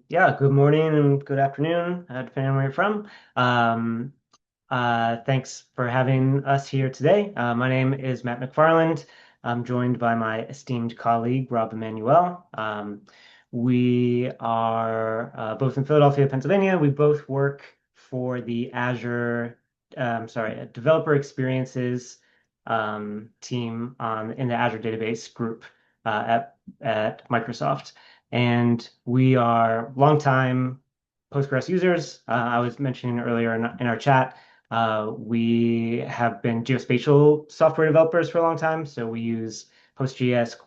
Yeah, good morning and good afternoon, depending on where you're from. Um, Thanks for having us here today. My name is Matt McFarland. I'm joined by my esteemed colleague, Rob Emanuele. We are both in Philadelphia, Pennsylvania. We both work for the Developer Experiences team in the Azure Database group at Microsoft. And we are longtime Postgres users. I was mentioning earlier in our chat, we have been geospatial software developers for a long time, so we use PostGS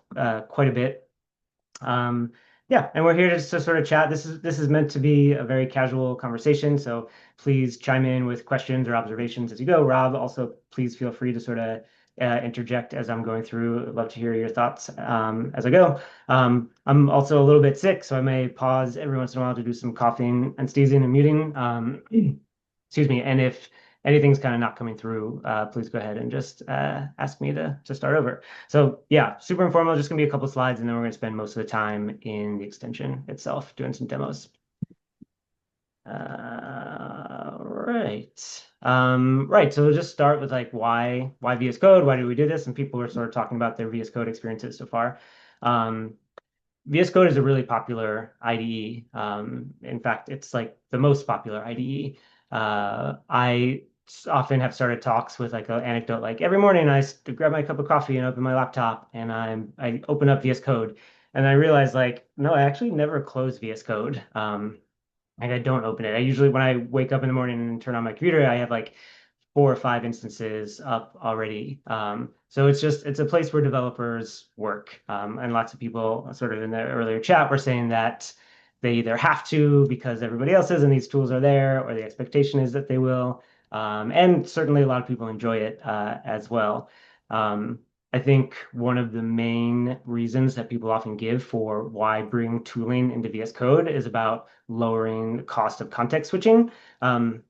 quite a bit. Um, yeah, and we're here just to sort of chat. This is meant to be a very casual conversation, so please chime in with questions or observations as you go. Rob, also please feel free to sort of interject as I'm going through. I'd love to hear your thoughts as I go. I'm also a little bit sick, so I may pause every once in a while to do some coughing and sneezing and muting. Excuse me. And if anything's kind of not coming through, please go ahead and just ask me to start over. So yeah, super informal, just gonna be a couple slides, and then we're gonna spend most of the time in the extension itself doing some demos. Right. Right. So we'll just start with like why VS Code? Why do we do this? And people are sort of talking about their VS Code experiences so far. Um, VS Code is a really popular IDE. In fact, it's like the most popular IDE. I often have started talks with like an anecdote, like every morning grab my cup of coffee and open my laptop and I open up VS Code, and I realize like no, I actually never close VS Code. Like I don't open it. I usually when I wake up in the morning and turn on my computer, I have like 4 or 5 instances up already. So it's a place where developers work. And lots of people sort of in the earlier chat were saying that they either have to because everybody else is and these tools are there, or the expectation is that they will. And certainly a lot of people enjoy it as well. Um, I think one of the main reasons that people often give for why bring tooling into VS Code is about lowering the cost of context switching. And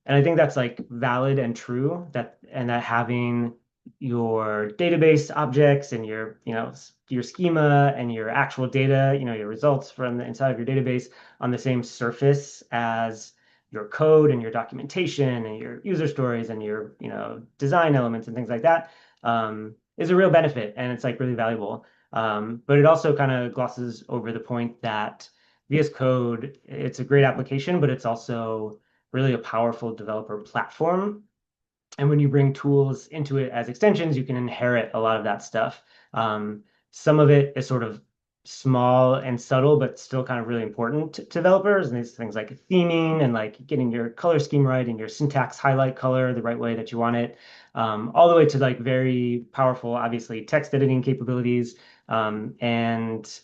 I think that's like valid and true that having your database objects and your schema and your actual data, your results from the inside of your database on the same surface as your code and your documentation and your user stories and your, design elements and things like that, is a real benefit and it's like really valuable. But it also kind of glosses over the point that VS Code, it's a great application, but it's also really a powerful developer platform. And when you bring tools into it as extensions, you can inherit a lot of that stuff. Um, some of it is sort of small and subtle, but still kind of really important to developers. And these things like theming and like getting your color scheme right and your syntax highlight color the right way that you want it, all the way to like very powerful, obviously, text editing capabilities. And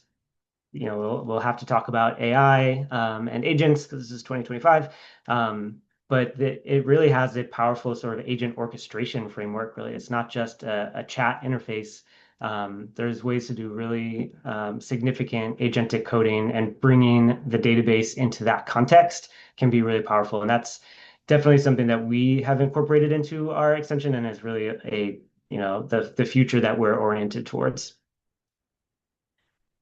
we'll have to talk about AI and agents because this is 2025. But it really has a powerful sort of agent orchestration framework, really. It's not just a chat interface. There's ways to do really significant agentic coding, and bringing the database into that context can be really powerful. And that's definitely something that we have incorporated into our extension and is really the future that we're oriented towards.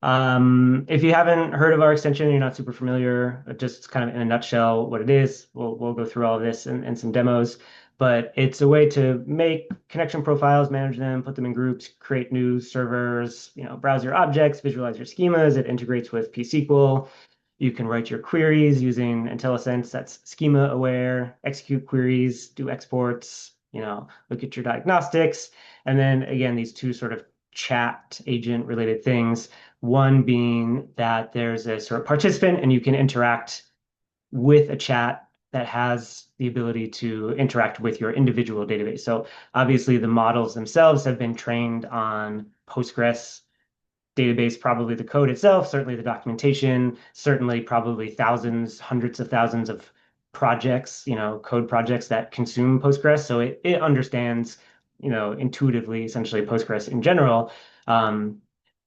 If you haven't heard of our extension, you're not super familiar, just kind of in a nutshell what it is, we'll go through all of this and some demos. But it's a way to make connection profiles, manage them, put them in groups, create new servers, browse your objects, visualize your schemas. It integrates with psql. You can write your queries using IntelliSense that's schema aware, execute queries, do exports, look at your diagnostics. And then again, these two sort of chat agent related things. One being that there's a sort of participant and you can interact with a chat that has the ability to interact with your individual database. So obviously the models themselves have been trained on Postgres database, probably the code itself, certainly the documentation, certainly probably thousands, hundreds of thousands of projects, code projects that consume Postgres. So it understands, intuitively, essentially Postgres in general. Um,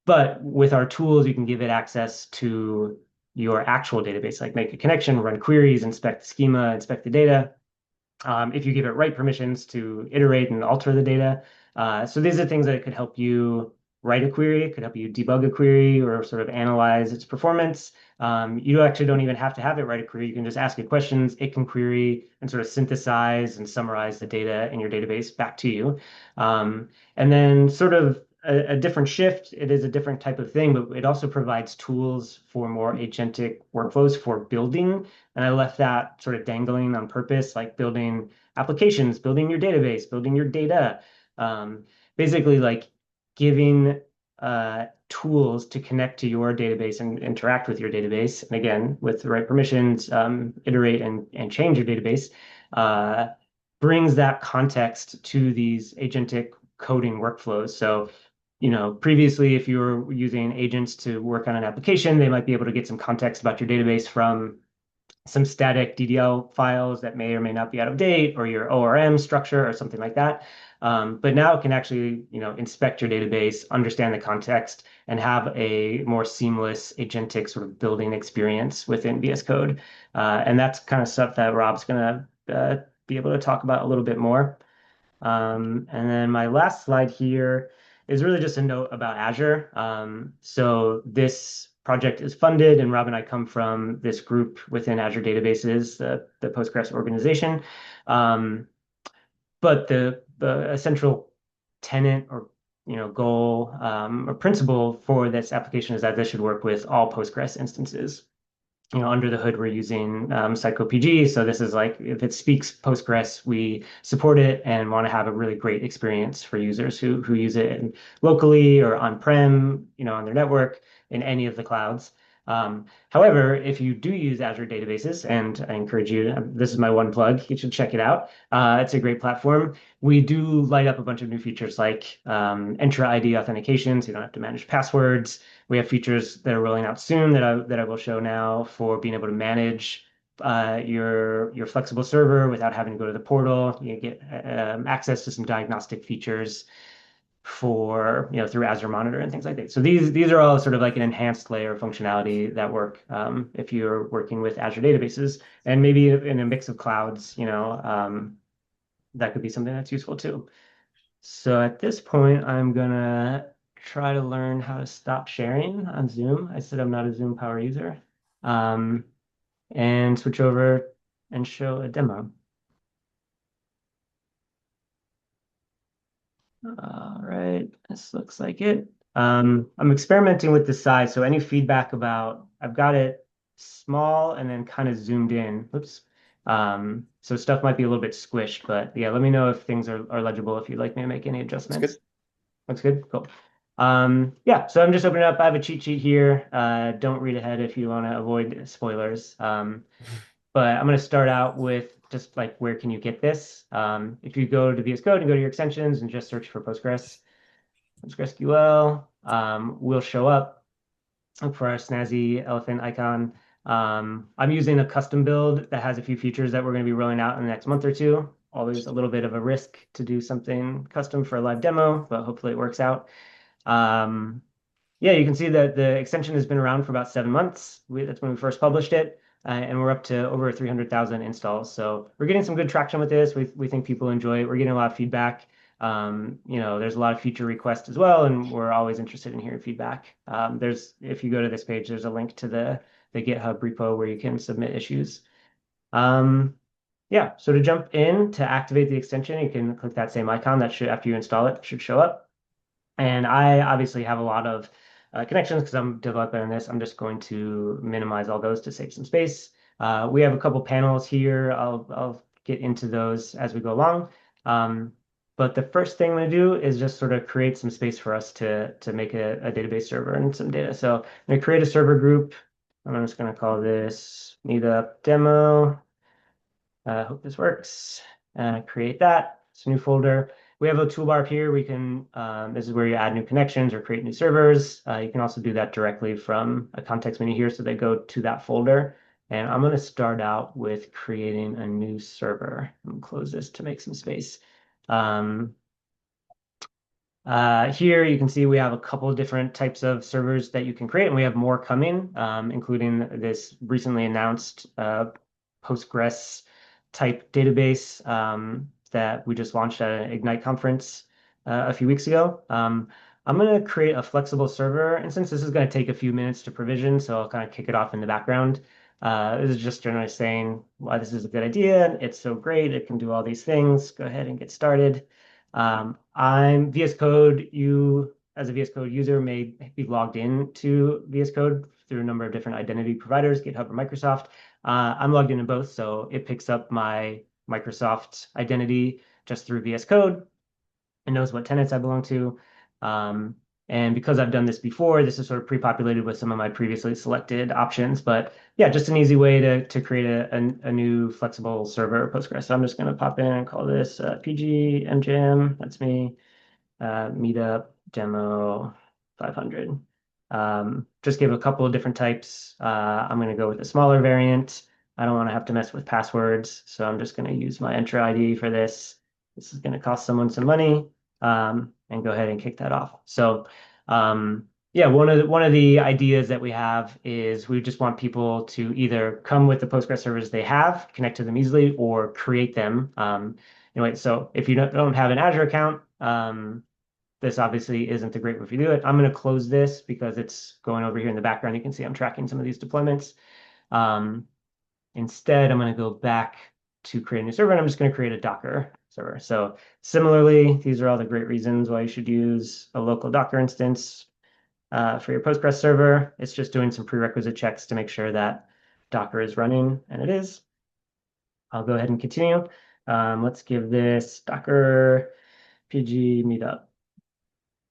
but with our tools, you can give it access to your actual database, like make a connection, run queries, inspect the schema, inspect the data. If you give it right permissions to iterate and alter the data. So these are things that could help you write a query. It could help you debug a query or sort of analyze its performance. You actually don't even have to have it write a query. You can just ask it questions. It can query and sort of synthesize and summarize the data in your database back to you. And then sort of a different shift. It is a different type of thing, but it also provides tools for more agentic workflows for building. And I left that sort of dangling on purpose, like building applications, building your database, building your data. Um, Basically, like giving tools to connect to your database and interact with your database. And again, with the right permissions, iterate and change your database, uh, brings that context to these agentic coding workflows. So, previously, if you were using agents to work on an application, they might be able to get some context about your database from some static DDL files that may or may not be out of date, or your ORM structure or something like that. But now it can actually, inspect your database, understand the context, and have a more seamless agentic sort of building experience within VS Code. And that's kind of stuff that Rob's going to be able to talk about a little bit more. And then my last slide here is really just a note about Azure. So this project is funded, and Rob and I come from this group within Azure Databases, the Postgres organization. But the essential tenant or goal or principle for this application is that this should work with all Postgres instances. Under the hood, we're using PG. So this is like, if it speaks Postgres, we support it and want to have a really great experience for users who use it locally or on-prem, on their network in any of the clouds. However, if you do use Azure databases, and I encourage you, this is my one plug, you should check it out. It's a great platform. We do light up a bunch of new features like Entra ID authentication, so you don't have to manage passwords. We have features that are rolling out soon that I will show now for being able to manage your flexible server without having to go to the portal. You get access to some diagnostic features for through Azure Monitor and things like that. So these are all sort of like an enhanced layer of functionality that work if you're working with Azure databases, and maybe in a mix of clouds. That could be something that's useful too. So at this point, I'm gonna try to learn how to stop sharing on Zoom. I said I'm not a Zoom power user. Um, and switch over and show a demo. All right, this looks like it. I'm experimenting with the size, so any feedback about, I've got it small and then kind of zoomed in. Oops. So stuff might be a little bit squished, but yeah, let me know if things are legible if you'd like me to make any It's good. adjustments. Looks good. Cool. Yeah, so I'm just opening up. I have a cheat sheet here. Don't read ahead if you want to avoid spoilers. But I'm going to start out with just like, where can you get this? If you go to VS Code and go to your extensions and just search for PostgreSQL, will show up. Look for our snazzy elephant icon. I'm using a custom build that has a few features that we're going to be rolling out in the next month or two. Always a little bit of a risk to do something custom for a live demo, but hopefully it works out. Yeah, you can see that the extension has been around for about 7 months. That's when we first published it, and we're up to over 300,000 installs. So we're getting some good traction with this. We think people enjoy it. We're getting a lot of feedback. There's a lot of feature requests as well, and we're always interested in hearing feedback. If you go to this page, there's a link to the GitHub repo where you can submit issues. Yeah, so to jump in to activate the extension, you can click that same icon that should, after you install it, should show up. And I obviously have a lot of connections because I'm developing this. I'm just going to minimize all those to save some space. We have a couple panels here. I'll get into those as we go along. But the first thing I'm going to do is just sort of create some space for us to make a database server and some data. So I'm going to create a server group. I'm just going to call this meetup demo. Hope this works. Create that. It's a new folder. We have a toolbar up here. This is where you add new connections or create new servers. You can also do that directly from a context menu here, so they go to that folder. And I'm going to start out with creating a new server. I'm close this to make some space. Here you can see we have a couple of different types of servers that you can create, and we have more coming, including this recently announced Postgres type database that we just launched at an Ignite conference a few weeks ago. I'm going to create a flexible server. And since this is going to take a few minutes to provision, so I'll kind of kick it off in the background. This is just generally saying why this is a good idea. It's so great. It can do all these things. Go ahead and get started. I'm VS Code. You, as a VS Code user, may be logged in to VS Code through a number of different identity providers, GitHub or Microsoft. I'm logged in both, so it picks up my Microsoft identity just through VS Code. It knows what tenants I belong to. Um, and because I've done this before, this is sort of pre-populated with some of my previously selected options. But yeah, just an easy way to create a new flexible server Postgres. So I'm just going to pop in and call this PG MJM. That's me. Meetup demo 500. Just give a couple of different types. I'm going to go with a smaller variant. I don't want to have to mess with passwords, so I'm just going to use my Entra ID for this. This is going to cost someone some money, and go ahead and kick that off. So, yeah, one of the ideas that we have is we just want people to either come with the Postgres servers they have, connect to them easily, or create them. Anyway, so if you don't have an Azure account, this obviously isn't the great way to do it. I'm going to close this because it's going over here in the background. You can see I'm tracking some of these deployments. Um, Instead, I'm going to go back to create a new server, and I'm just going to create a Docker server. So similarly, these are all the great reasons why you should use a local Docker instance for your Postgres server. It's just doing some prerequisite checks to make sure that Docker is running, and it is. I'll go ahead and continue. Let's give this Docker PG meetup.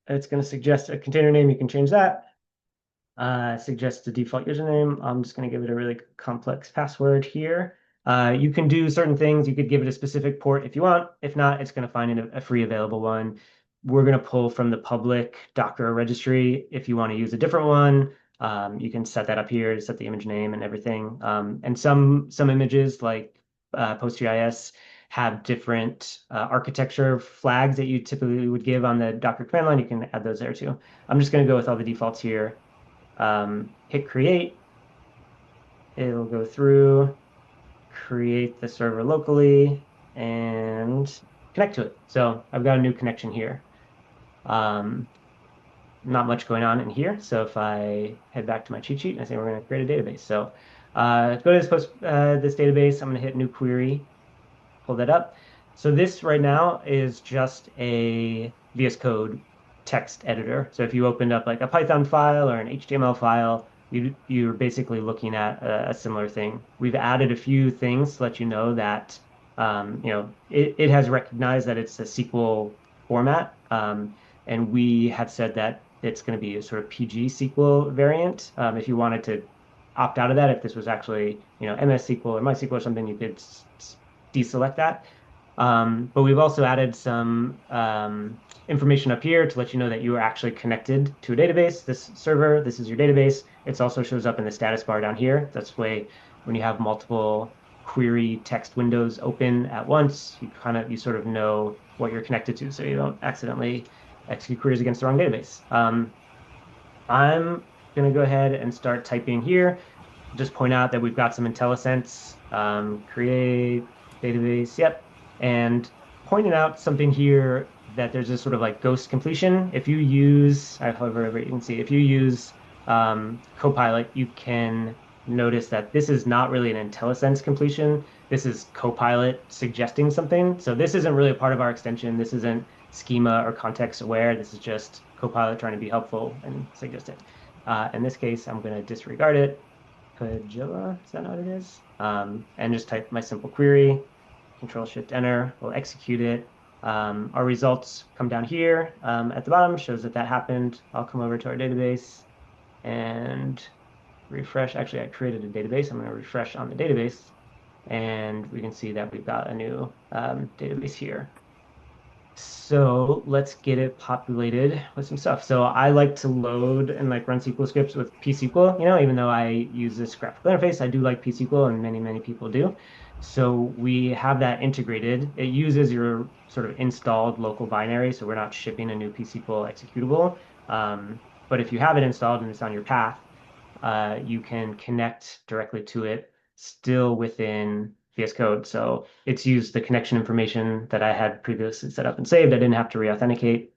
It's going to suggest a container name. You can change that. Suggest the default username. I'm just going to give it a really complex password here. You can do certain things. You could give it a specific port if you want. If not, it's going to find a free available one. We're going to pull from the public Docker registry. If you want to use a different one, you can set that up here to set the image name and everything. And some images like PostGIS have different architecture flags that you typically would give on the Docker command line. You can add those there too. I'm just going to go with all the defaults here. Hit create. It'll go through, create the server locally, and connect to it. So I've got a new connection here. Not much going on in here. So if I head back to my cheat sheet and I say we're going to create a database. So go to this database. I'm going to hit new query, pull that up. So this right now is just a VS Code text editor. So if you opened up like a Python file or an HTML file, you're basically looking at a similar thing. We've added a few things to let you know that it has recognized that it's a SQL format, and we have said that it's going to be a sort of PG SQL variant. If you wanted to opt out of that, if this was actually MS SQL or MySQL or something, you could deselect that. But we've also added some information up here to let you know that you are actually connected to a database. This server, this is your database. It also shows up in the status bar down here. That's way when you have multiple query text windows open at once, you sort of know what you're connected to, so you don't accidentally execute queries against the wrong database. I'm going to go ahead and start typing here. Just point out that we've got some IntelliSense, create database, yep. And pointing out something here that there's this sort of like ghost completion. If you use, however, you can see, if you use Copilot, you can notice that this is not really an IntelliSense completion. This is Copilot suggesting something. So this isn't really a part of our extension. This isn't schema or context aware. This is just Copilot trying to be helpful and suggest it. In this case, I'm going to disregard it. Pagilla, is that what it is? And just type my simple query. Control-Shift-Enter will execute it. Our results come down here at the bottom, shows that happened. I'll come over to our database and refresh. Actually, I created a database. I'm going to refresh on the database, and we can see that we've got a new database here. So let's get it populated with some stuff. So I like to load and like run SQL scripts with psql, even though I use this graphical interface, I do like psql, and many people do. So we have that integrated. It uses your sort of installed local binary, so we're not shipping a new psql executable. But if you have it installed and it's on your path, you can connect directly to it still within VS Code. So it's used the connection information that I had previously set up and saved. I didn't have to re-authenticate.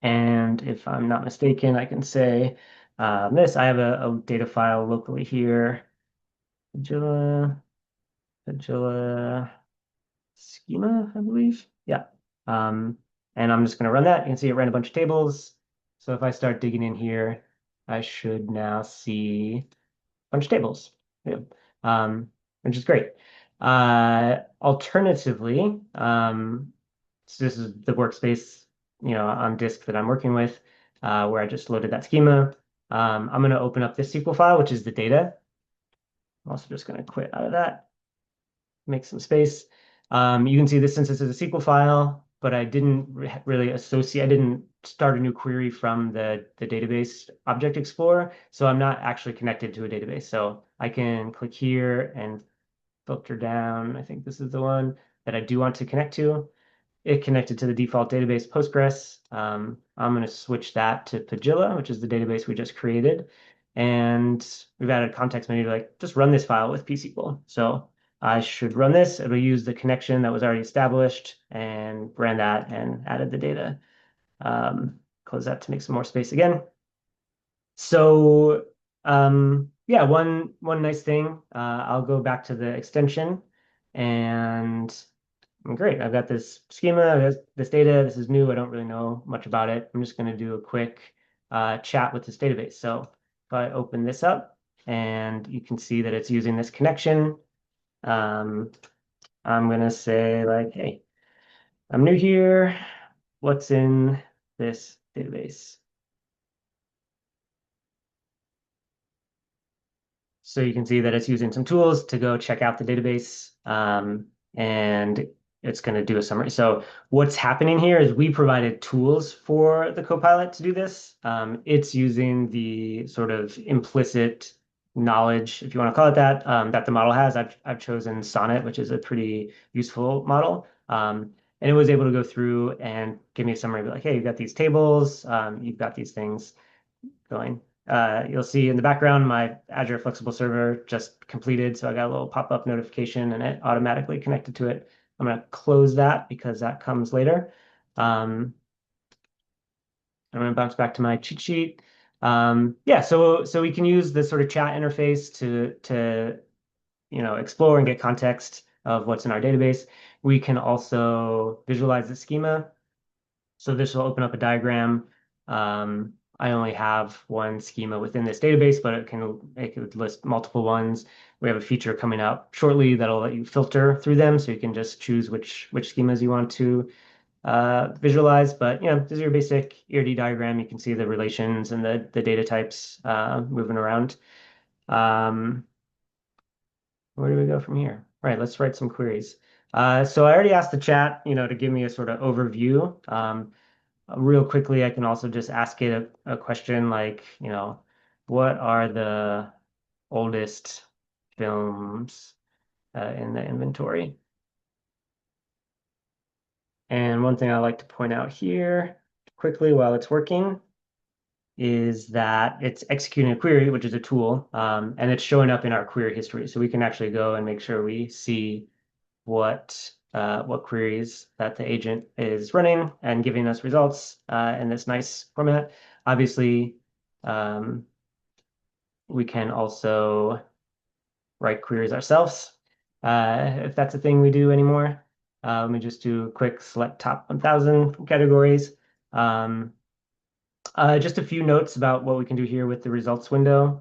And if I'm not mistaken, I can say this. I have a data file locally here. Agila, Agila schema, I believe. Yeah. Um, and I'm just going to run that. You can see it ran a bunch of tables. So if I start digging in here, I should now see bunch of tables. Yeah. Which is great. Alternatively, so this is the workspace, on disk that I'm working with, where I just loaded that schema. I'm going to open up this SQL file, which is the data. I'm also just going to quit out of that, make some space. You can see this since this is a SQL file, but I didn't really associate, I didn't start a new query from the database object explorer, so I'm not actually connected to a database. So I can click here and filter down. I think this is the one that I do want to connect to. It connected to the default database Postgres. I'm going to switch that to Pagilla, which is the database we just created. And we've added a context menu to just run this file with psql. So I should run this. It'll use the connection that was already established and ran that and added the data. Close that to make some more space again. So yeah, one nice thing. I'll go back to the extension and great. I've got this schema, this data. This is new. I don't really know much about it. I'm just going to do a quick chat with this database. So if I open this up and you can see that it's using this connection, um, I'm going to say like, hey, I'm new here. What's in this database? So you can see that it's using some tools to go check out the database, and it's going to do a summary. So what's happening here is we provided tools for the Copilot to do this. It's using the sort of implicit knowledge, if you want to call it that, that the model has. I've chosen Sonnet, which is a pretty useful model. And it was able to go through and give me a summary, be like, hey, you've got these tables, you've got these things going. You'll see in the background, my Azure Flexible Server just completed. So I got a little pop-up notification and it automatically connected to it. I'm going to close that because that comes later. I'm going to bounce back to my cheat sheet. Yeah, so we can use this sort of chat interface to explore and get context of what's in our database. We can also visualize the schema. So this will open up a diagram. I only have one schema within this database, but it could list multiple ones. We have a feature coming up shortly that'll let you filter through them, so you can just choose which schemas you want to visualize. But this is your basic ERD diagram. You can see the relations and the data types moving around. Where do we go from here? All right, let's write some queries. So I already asked the chat, to give me a sort of overview. Real quickly, I can also just ask it a question like, what are the oldest films in the inventory? And one thing I like to point out here quickly while it's working is that it's executing a query, which is a tool, and it's showing up in our query history. So we can actually go and make sure we see what queries that the agent is running and giving us results in this nice format. Obviously, we can also write queries ourselves if that's a thing we do anymore. Let me just do a quick select top 1,000 categories. Um, just a few notes about what we can do here with the results window.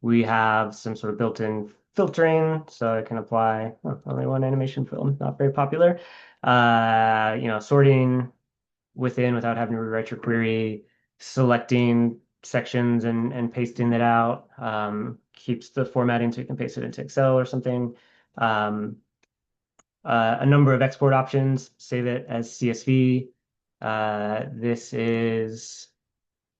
We have some sort of built-in filtering, so I can apply only one animation film, not very popular. Sorting within without having to rewrite your query, selecting sections and pasting it out, keeps the formatting so you can paste it into Excel or something. A number of export options, save it as CSV. This is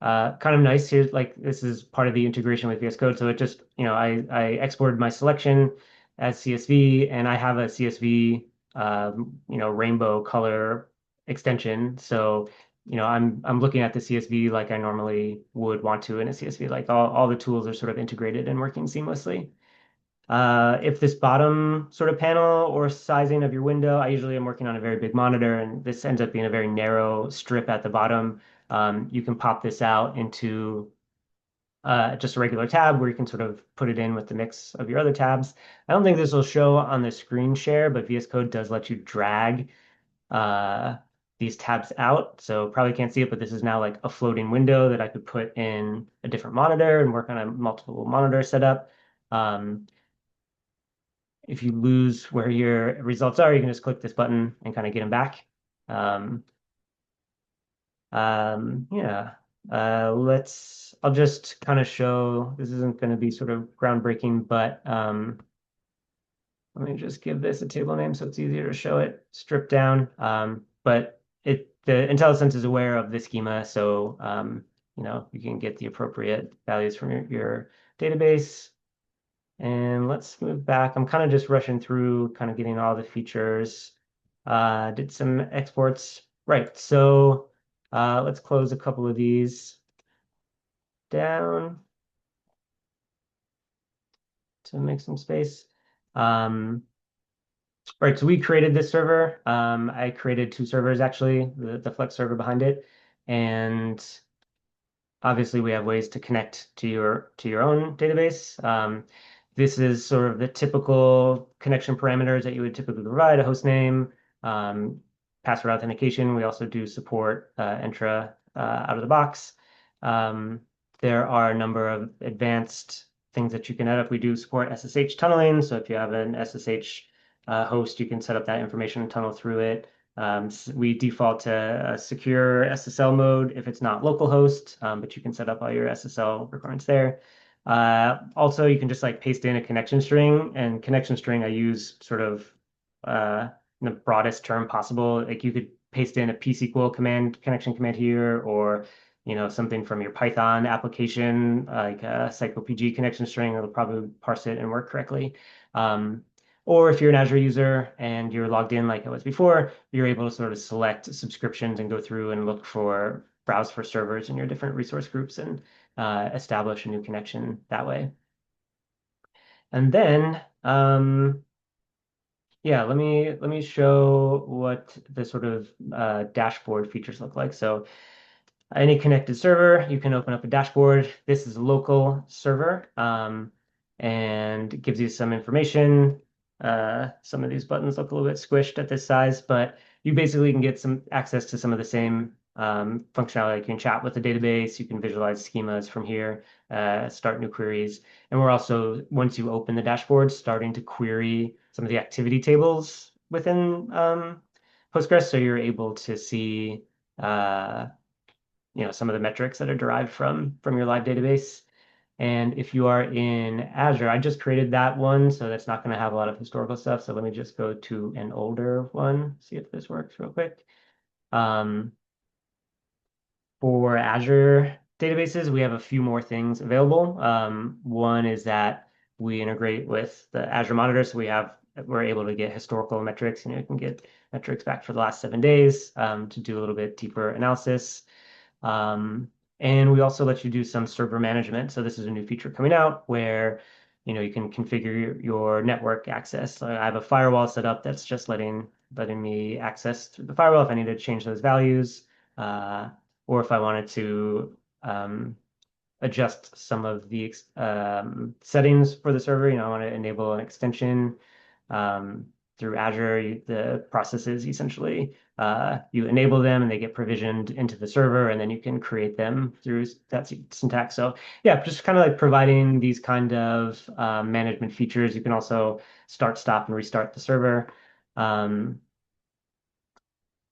kind of nice here. Like this is part of the integration with VS Code. So it just, I exported my selection as CSV and I have a CSV, rainbow color extension. So, I'm looking at the CSV like I normally would want to in a CSV. Like all the tools are sort of integrated and working seamlessly. If this bottom sort of panel or sizing of your window, I usually am working on a very big monitor and this ends up being a very narrow strip at the bottom. You can pop this out into just a regular tab where you can sort of put it in with the mix of your other tabs. I don't think this will show on the screen share, but VS Code does let you drag uh, these tabs out. So probably can't see it, but this is now like a floating window that I could put in a different monitor and work on a multiple monitor setup. Um, if you lose where your results are, you can just click this button and kind of get them back. Um, yeah. I'll just kind of show, this isn't going to be sort of groundbreaking, but let me just give this a table name so it's easier to show it stripped down. But the IntelliSense is aware of the schema, so you can get the appropriate values from your database. And let's move back. I'm kind of just rushing through, kind of getting all the features. Did some exports. Right. So let's close a couple of these down to make some space. Um, right. So we created this server. I created two servers actually, the Flex server behind it. And obviously, we have ways to connect to your own database. This is sort of the typical connection parameters that you would typically provide, a host name, password authentication. We also do support Entra out of the box. Um, there are a number of advanced things that you can add up. We do support SSH tunneling. So if you have an SSH host, you can set up that information and tunnel through it. We default to a secure SSL mode if it's not localhost, but you can set up all your SSL requirements there. Also, you can just like paste in a connection string, and connection string I use sort of in the broadest term possible. Like you could paste in a psql command, connection command here, or something from your Python application, like a cyclepg connection string. It'll probably parse it and work correctly. Or if you're an Azure user and you're logged in like I was before, you're able to sort of select subscriptions and go through and browse for servers in your different resource groups and establish a new connection that way. And then, yeah, let me show what the sort of dashboard features look like. So any connected server, you can open up a dashboard. This is a local server, and it gives you some information. Some of these buttons look a little bit squished at this size, but you basically can get some access to some of the same functionality. You can chat with the database, you can visualize schemas from here, start new queries. And we're also, once you open the dashboard, starting to query some of the activity tables within Postgres, so you're able to see some of the metrics that are derived from your live database. And if you are in Azure, I just created that one, so that's not going to have a lot of historical stuff. So let me just go to an older one, see if this works real quick. Um, for Azure databases, we have a few more things available. One is that we integrate with the Azure Monitor, so we're able to get historical metrics. You can get metrics back for the last 7 days to do a little bit deeper analysis. Um, and we also let you do some server management. So this is a new feature coming out where you can configure your network access. So I have a firewall set up that's just letting me access through the firewall if I need to change those values, uh, or if I wanted to adjust some of the settings for the server. I want to enable an extension um, through Azure. The processes essentially you enable them and they get provisioned into the server, and then you can create them through that syntax. So yeah, just kind of like providing these kind of management features. You can also start, stop, and restart the server. Um,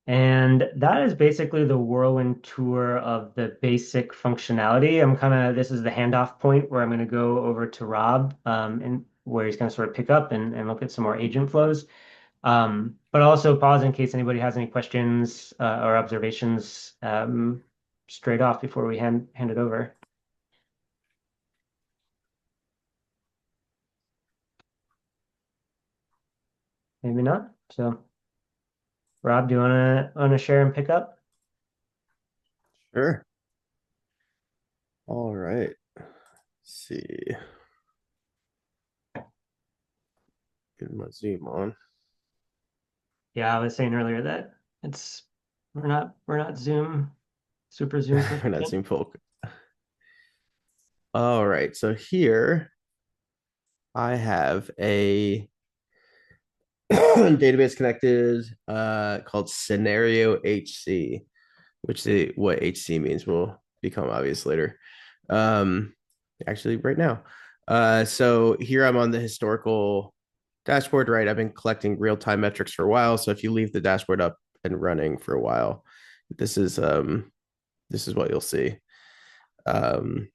and that is basically the whirlwind tour of the basic functionality. This is the handoff point where I'm going to go over to Rob, and where he's going to sort of pick up and look at some more agent flows. But also pause in case anybody has any questions or observations straight off before we hand it over. Maybe not. So, Rob, do you wanna share and pick up? Sure. All right. Let's see. Get my Zoom on. Yeah, I was saying earlier that it's we're not Zoom. Super zoom We're not function. zoom full. All right, so here I have a database connected called scenario HC, which what HC means will become obvious later. Um, actually, right now. So here I'm on the historical dashboard, right? I've been collecting real-time metrics for a while. So if you leave the dashboard up and running for a while, this is this is what you'll see. Um,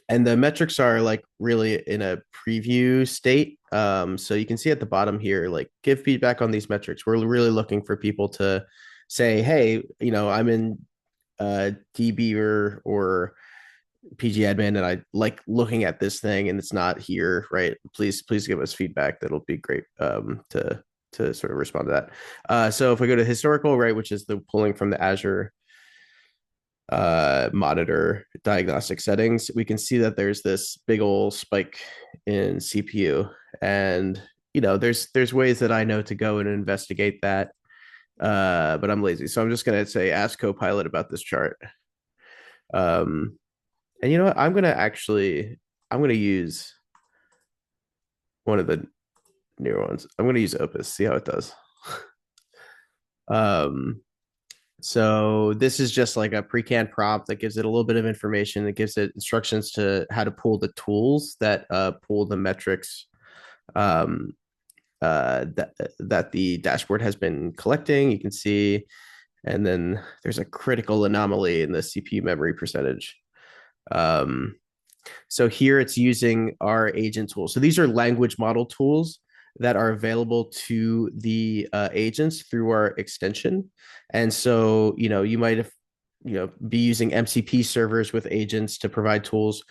and the metrics are like really in a preview state. So you can see at the bottom here, like give feedback on these metrics. We're really looking for people to say, hey, I'm in DB or PG admin, and I like looking at this thing and it's not here, right? Please give us feedback. That'll be great to sort of respond to that. So if we go to historical, right, which is the pulling from the Azure monitor diagnostic settings, we can see that there's this big old spike in CPU, and there's ways that I know to go and investigate that, but I'm lazy, so I'm just gonna say ask copilot about this chart. And you know what, I'm gonna use one of the newer ones. I'm gonna use Opus, see how it does. um So this is just like a pre-canned prompt that gives it a little bit of information. That gives it instructions to how to pull the tools that pull the metrics um, that the dashboard has been collecting. You can see, and then there's a critical anomaly in the CPU memory percentage. Um, so here it's using our agent tool. So these are language model tools that are available to the agents through our extension. And so, you might have, be using MCP servers with agents to provide tools.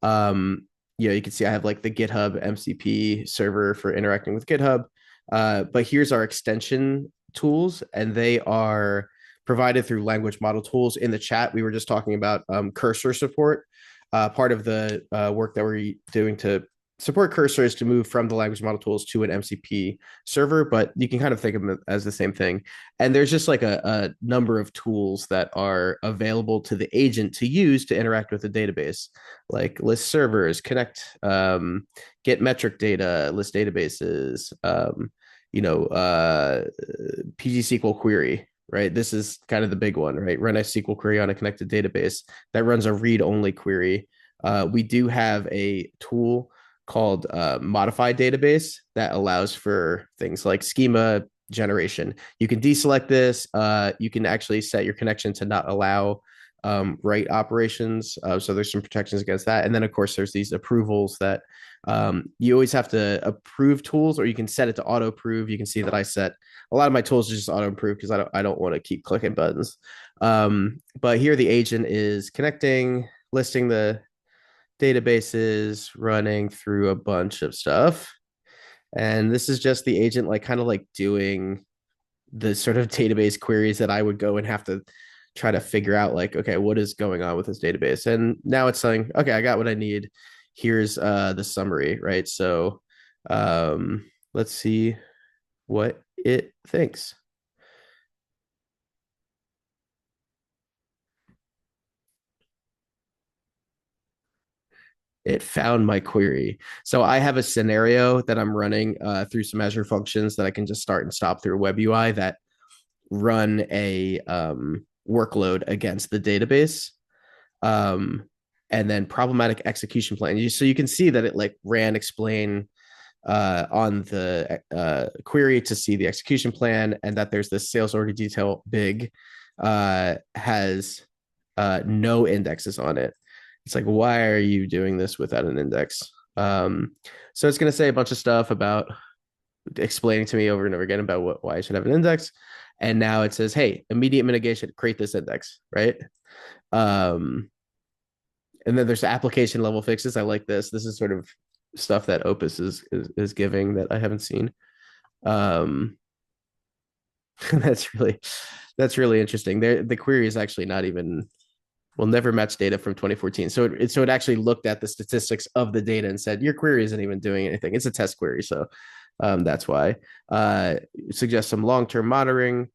You can see I have like the GitHub MCP server for interacting with GitHub. But here's our extension tools, and they are provided through language model tools. In the chat, we were just talking about cursor support. Part of the work that we're doing to support cursors to move from the language model tools to an MCP server, but you can kind of think of them as the same thing. And there's just like a number of tools that are available to the agent to use to interact with the database, like list servers, connect, get metric data, list databases, pgsql query, right? This is kind of the big one, right? Run a SQL query on a connected database that runs a read-only query. We do have a tool called modify database that allows for things like schema generation. You can deselect this. You can actually set your connection to not allow write operations. So there's some protections against that. And then, of course, there's these approvals that you always have to approve tools, or you can set it to auto approve. You can see that I set a lot of my tools to just auto approve because I don't want to keep clicking buttons. But here the agent is connecting, listing the databases, running through a bunch of stuff. And this is just the agent like kind of like doing the sort of database queries that I would go and have to try to figure out like, okay, what is going on with this database? And now it's saying, okay, I got what I need. Here's the summary, right? So let's see what it thinks. It found my query. So I have a scenario that I'm running through some Azure functions that I can just start and stop through a web UI that run a workload against the database. And then problematic execution plan. So you can see that it like ran explain on the query to see the execution plan, and that there's this sales order detail big has no indexes on it. It's like, why are you doing this without an index? So it's going to say a bunch of stuff about explaining to me over and over again about why I should have an index. And now it says, hey, immediate mitigation, create this index, right? Um, and then there's application level fixes. I like this. This is sort of stuff that Opus is giving that I haven't seen. Um, that's really interesting. The query is actually not even will never match data from 2014. So it actually looked at the statistics of the data and said your query isn't even doing anything. It's a test query, so that's why. Suggest some long-term monitoring.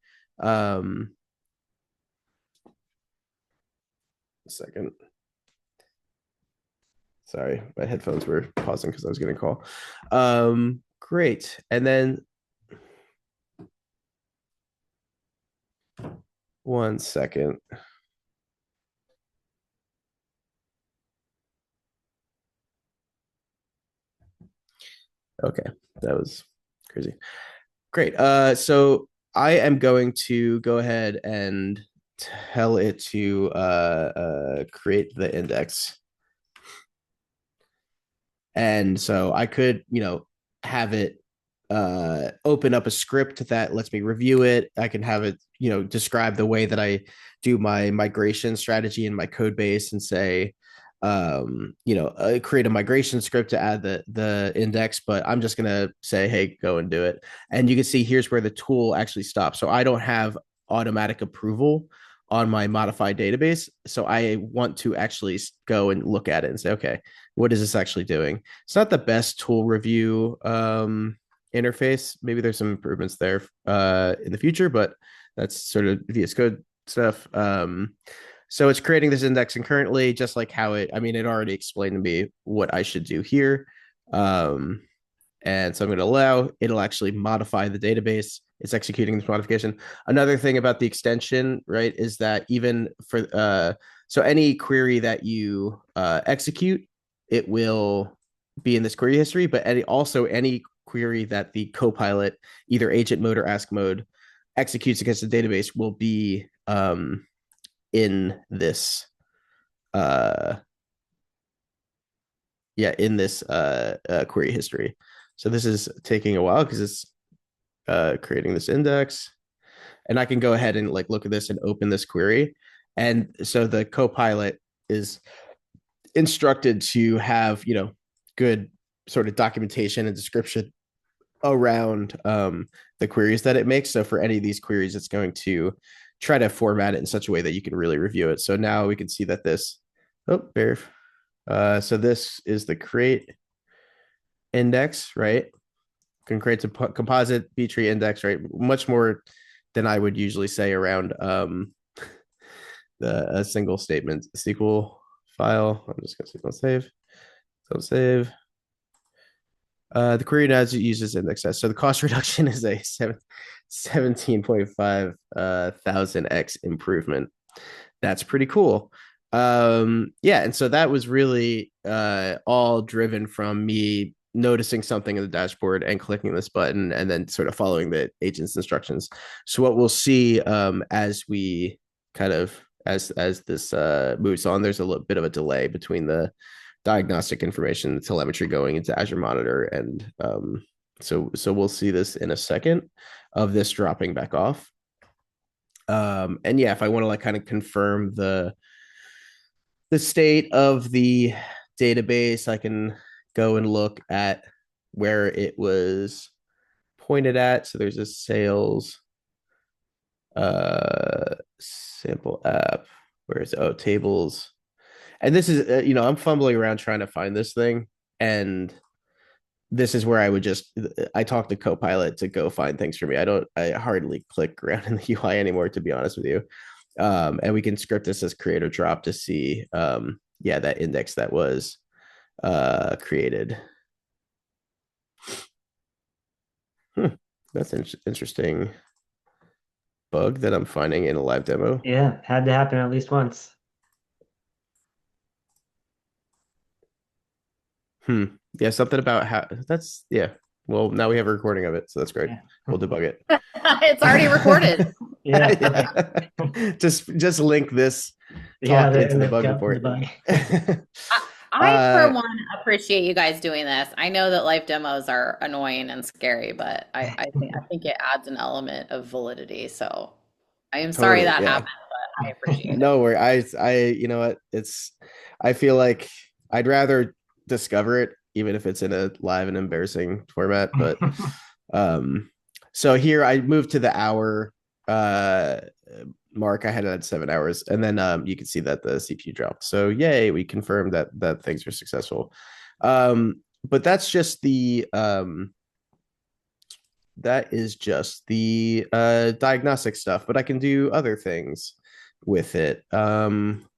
a second. Sorry, my headphones were pausing because I was getting a call. Great. And then one second. Okay, that was crazy. Great. So I am going to go ahead and tell it to create the index. And so I could, have it open up a script that lets me review it. I can have it, describe the way that I do my migration strategy in my code base and say, create a migration script to add the index, but I'm just gonna say, hey, go and do it. And you can see here's where the tool actually stops. So I don't have automatic approval on my modified database. So I want to actually go and look at it and say, okay, what is this actually doing? It's not the best tool review interface. Maybe there's some improvements there in the future, but that's sort of VS Code stuff. So it's creating this index, and currently, just like how it already explained to me what I should do here. And so I'm going to allow, it'll actually modify the database. It's executing this modification. Another thing about the extension, right, is that even for, so any query that you execute, it will be in this query history, but any query that the copilot, either agent mode or ask mode, executes against the database will be in this query history. So this is taking a while because it's creating this index, and I can go ahead and look at this and open this query. And so the copilot is instructed to have good sort of documentation and description around the queries that it makes. So for any of these queries, it's going to try to format it in such a way that you can really review it. So now we can see that this, so this is the create index, right? Can create a composite B tree index, right? Much more than I would usually say around a single statement SQL file. I'm just gonna save. So save. The query now uses index s. So the cost reduction is a 17.5 thousand X improvement. That's pretty cool. And so that was really all driven from me noticing something in the dashboard and clicking this button and then sort of following the agent's instructions. So what we'll see as we kind of as this moves on, there's a little bit of a delay between the diagnostic information, the telemetry going into Azure Monitor, and so we'll see this in a second of this dropping back off. And yeah, if I want to kind of confirm the state of the database, I can go and look at where it was pointed at. So there's a sales sample app. Where is it? Tables. And this is, I'm fumbling around trying to find this thing. And this is where I talk to Copilot to go find things for me. I hardly click around in the UI anymore, to be honest with you. And we can script this as create or drop to see, that index that was created. That's an interesting bug that I'm finding in a live demo. Yeah, had to happen at least once. Yeah, something about how that's Well, now we have a recording of it, so that's great. Yeah. We'll debug it. It's already recorded. Yeah. Just link this talk into the bug report. I for one appreciate you guys doing this. I know that live demos are annoying and scary, but I think it adds an element of validity. So I am sorry that happened, but I appreciate it. No worry. You know what? I feel like I'd rather discover it, even if it's in a live and embarrassing format. But so here I moved to the hour mark. I had it at 7 hours, and then you can see that the CPU dropped. So yay, we confirmed that things were successful. But that's just the diagnostic stuff. But I can do other things with it.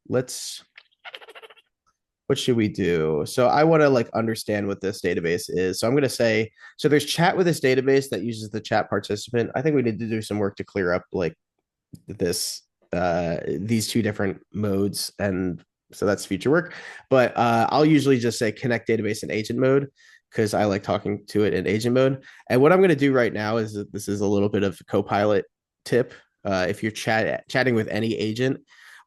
what should we do? So I want to like understand what this database is. So I'm going to say, so there's chat with this database that uses the chat participant. I think we need to do some work to clear up like this, these two different modes. And so that's future work, but I'll usually just say connect database in agent mode because I like talking to it in agent mode. And what I'm going to do right now is this is a little bit of a copilot tip. If you're chatting with any agent,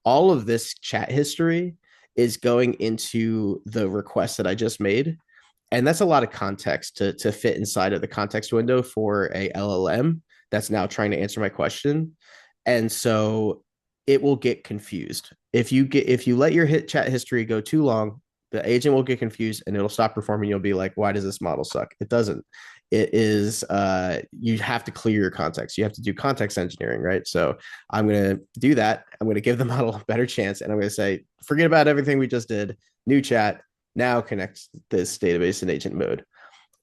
all of this chat history is going into the request that I just made. And that's a lot of context to fit inside of the context window for a LLM that's now trying to answer my question. And so it will get confused. If you let your chat history go too long, the agent will get confused and it'll stop performing. You'll be like, why does this model suck? It doesn't. It is you have to clear your context. You have to do context engineering, right? So I'm going to do that. I'm going to give the model a better chance, and I'm going to say, forget about everything we just did. New chat. Now connect this database in agent mode,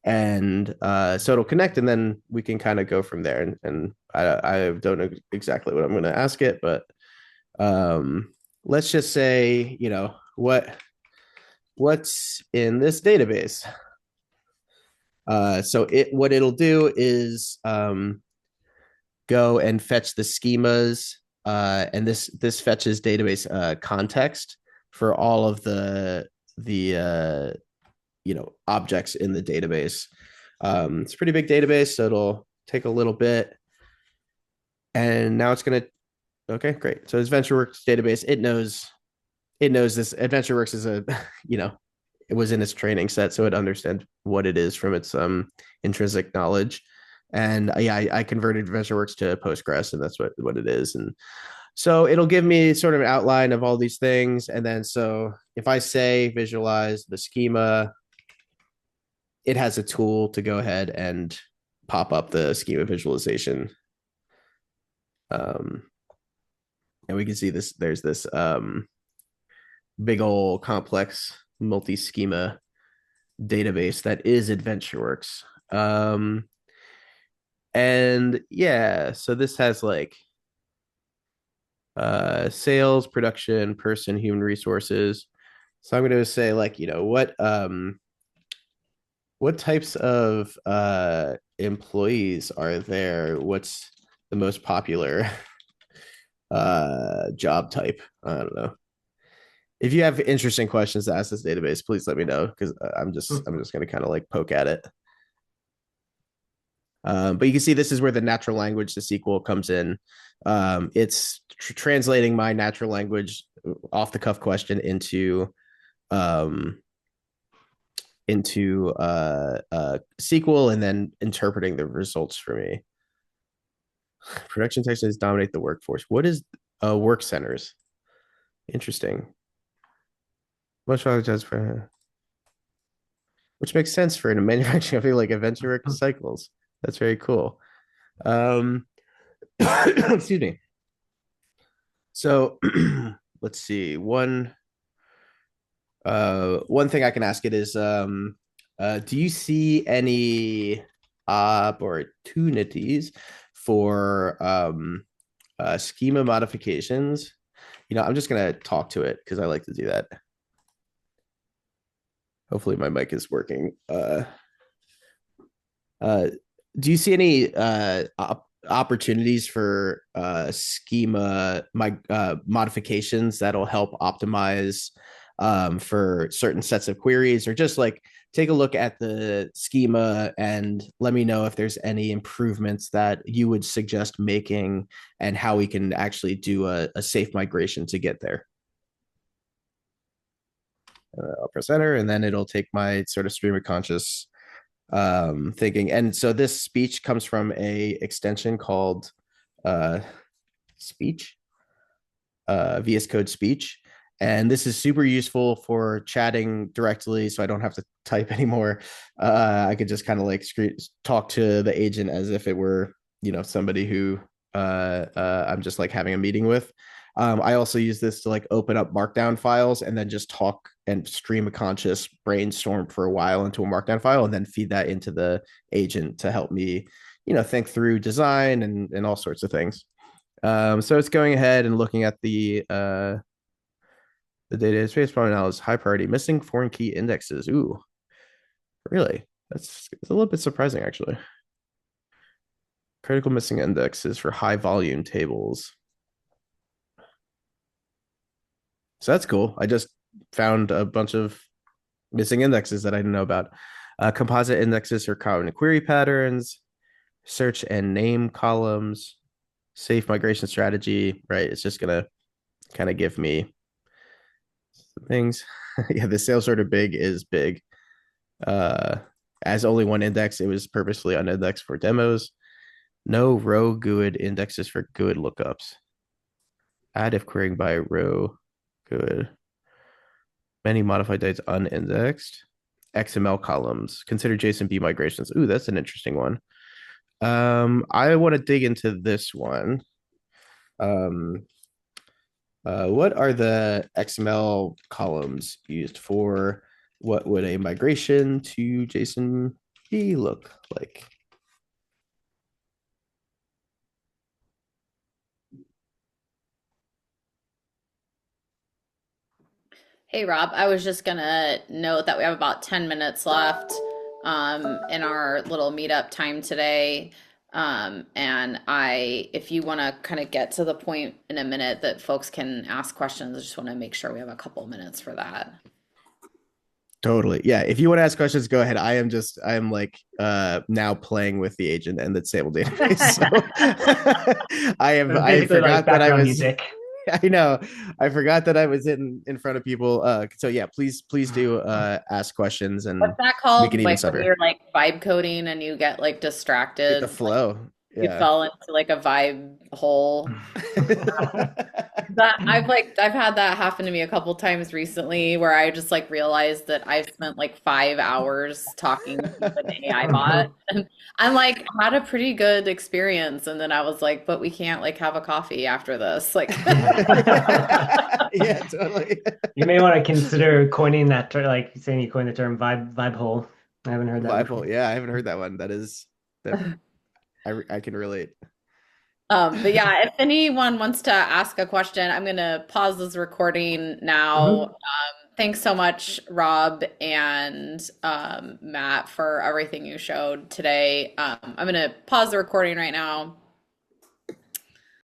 and so it'll connect, and then we can kind of go from there. And I don't know exactly what I'm going to ask it, but let's just say, what's in this database. So what it'll do is go and fetch the schemas, and this fetches database context for all of the objects in the database. It's a pretty big database, so it'll take a little bit. And now it's gonna. Okay, great. So it's VentureWorks database. It knows this. VentureWorks is a it was in its training set, so it understands what it is from its intrinsic knowledge. And I converted VentureWorks to Postgres, and that's what it is. And so it'll give me sort of an outline of all these things. And then so if I say visualize the schema, it has a tool to go ahead and pop up the schema visualization. And we can see this. There's this big old complex multi-schema database that is AdventureWorks. And yeah, so this has like sales, production, person, human resources. So I'm going to say like, what types of employees are there? What's the most popular job type? I don't know. If you have interesting questions to ask this database, please let me know, because I'm just going to kind of like poke at it. But you can see this is where the natural language, the SQL, comes in. It's translating my natural language off the cuff question into SQL, and then interpreting the results for me. Production technicians dominate the workforce. What is work centers? Interesting. Much just for, which makes sense for a manufacturing. I feel like AdventureWorks cycles. That's very cool. Excuse me. So let's see. One thing I can ask it is, do you see any opportunities for schema modifications? I'm just gonna talk to it because I like to do that. Hopefully my mic is working. Do you see any opportunities for schema modifications that'll help optimize for certain sets of queries, or just like take a look at the schema and let me know if there's any improvements that you would suggest making and how we can actually do a safe migration to get there. I'll press enter, and then it'll take my sort of stream of conscious thinking. And so this speech comes from a extension called speech, VS Code speech. And this is super useful for chatting directly, so I don't have to type anymore. I could just kind of like talk to the agent as if it were, somebody who I'm just like having a meeting with. I also use this to like open up markdown files and then just talk and stream of conscious brainstorm for a while into a markdown file, and then feed that into the agent to help me, think through design and all sorts of things. So it's going ahead and looking at the The data space problem now is high priority. Missing foreign key indexes. Ooh, really? It's a little bit surprising, actually. Critical missing indexes for high volume tables. So that's cool. I just found a bunch of missing indexes that I didn't know about. Composite indexes for common query patterns, search and name columns, safe migration strategy, right? It's just going to kind of give me things. Yeah, the sales order big is big. As only one index, it was purposely unindexed for demos. No row GUID indexes for GUID lookups. Add if querying by row GUID. Many modified dates unindexed. XML columns. Consider JSON-B migrations. Ooh, that's an interesting one. I want to dig into this one. What are the XML columns used for? What would a migration to JSON-B look like? Hey Rob, I was just gonna note that we have about 10 minutes left in our little meetup time today. If you want to kind of get to the point in a minute that folks can ask questions, I just want to make sure we have a couple minutes for that. Totally. Yeah. If you want to ask questions, go ahead. I am like now playing with the agent and the stable database. So I forgot like that I was music. I know. I forgot that I was in front of people. So yeah, please do ask questions and What's that we called? can even Like when suffer. you're like vibe coding and you get like Get the distracted, like flow. you Yeah. fell into like a vibe hole. I've had that happen to me a couple times recently where I just like realized that I've spent like 5 hours talking to an AI bot. And I'm like had a pretty good experience. And then I was like, but we can't like have a coffee after this. Like Yeah, totally. You may want to consider coining that term, like saying you coined the term vibe hole. I haven't heard that before. Yeah, I haven't heard that one. That I can relate. But yeah, if anyone wants to ask a question, I'm gonna pause this recording now. Mhm. Thanks so much, Rob and Matt, for everything you showed today. I'm gonna pause the recording right now.